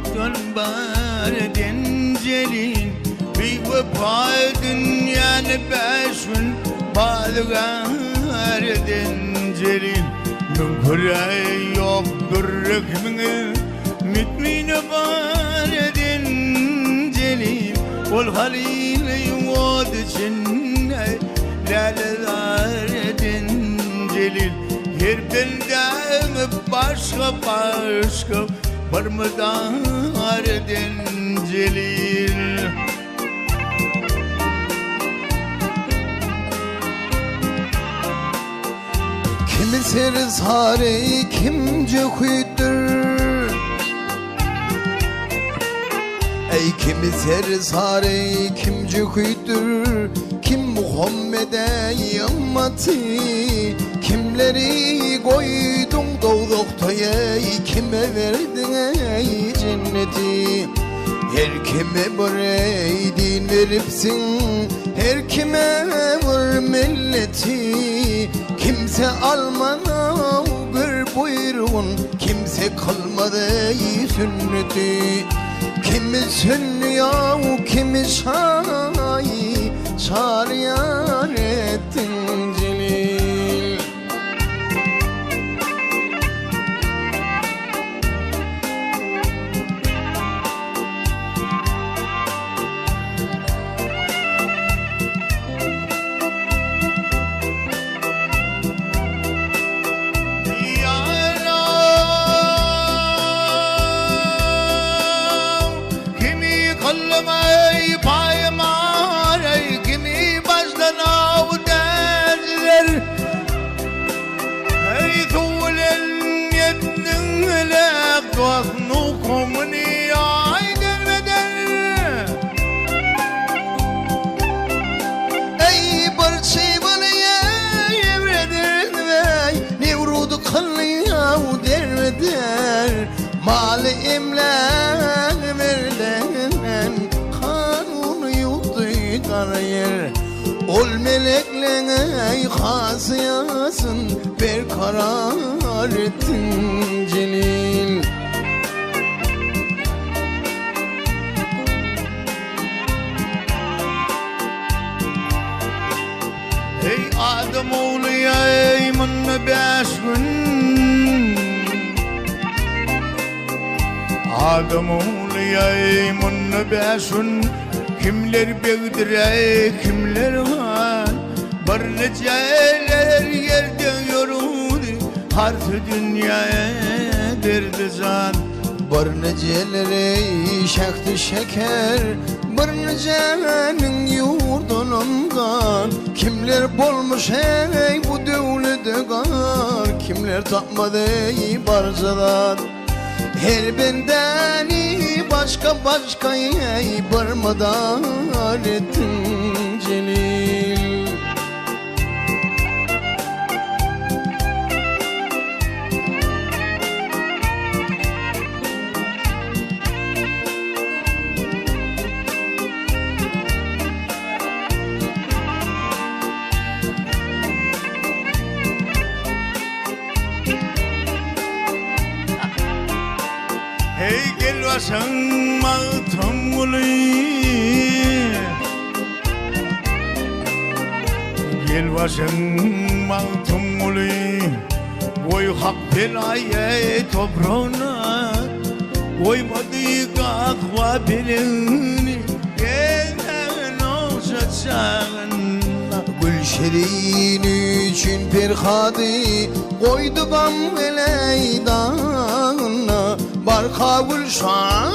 yoktur bardin celil bir vefaydın yani beşün balgardin celil mümkün yoktur hükmünü mütmine bardin celil ol halil yuvod içinde lalelardin celil her bilden başka var mı dardin celil Kimi serzare kimce kuydur Ey kimi serzare kimce kuydur Kim Muhammed'e yammatı Kimleri koydun doğdukta ey kime verdin ey cenneti Her kime bir ey din veripsin Her kime var milleti Kimse almadı bir buyruğun Kimse kalmadı ey sünneti Kimi sünni ya kimi şahi Şariyan ettin celil Ey paymar ey kimi baştan av derler Ey tuğlen yednin lek tuhnu komuni ay derveder Ey barçı balaya evredir vey Nevrudu kallıya derveder Mali imlen verilen kanunu yuttu karayır Ol melekle hasiyasın bir karar ettin celil Ey Adem oğlu ey mınna beş gün Adem oğlu ey mınna beş gün Kimler beğdir ey kimler var Barneceler yerde yoruldu Harf dünyaya derdi zan Barneceleri şaktı şeker Barnecenin yurdunundan Kimler bolmuş ey bu devlete gar Kimler tapmadı ey barcadan Her bendeni başka ey barmadar ettin celil Hey gel vaşan mağtum ulu Gel vaşan mağtum ulu Oy hak belayı toprağına Koymadı kahva belini Gelen olsa çağına Gülşerin için perhadı Koydu bam eleydağına Barka gülşan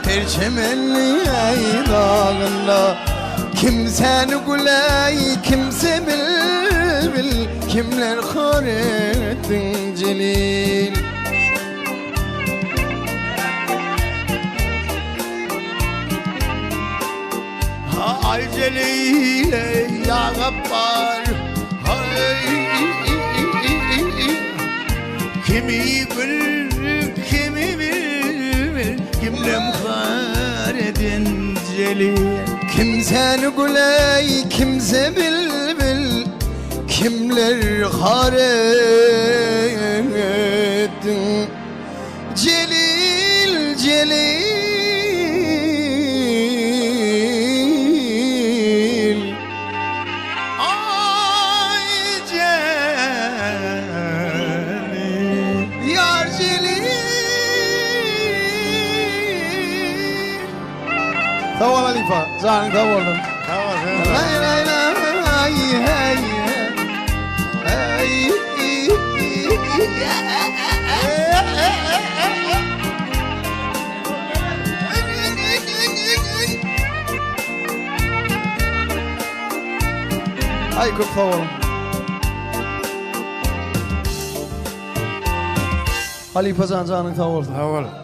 her çemenli ey dağında Kimseni güley kimse bil Kimler kar ettin celil Ha ay celile ya gaffar Hay kimi bil kimi bil Kimle muhar edin celil Kimseni güley kimse bil Kimler kar ettin celil Celil Ay Celil Yar Celil Sağ ol Halife, canın sağ olun. Tamam Lay lay lay hey hey Ay çok sağ olun. Halife canın sağ olsun. Sağ ol.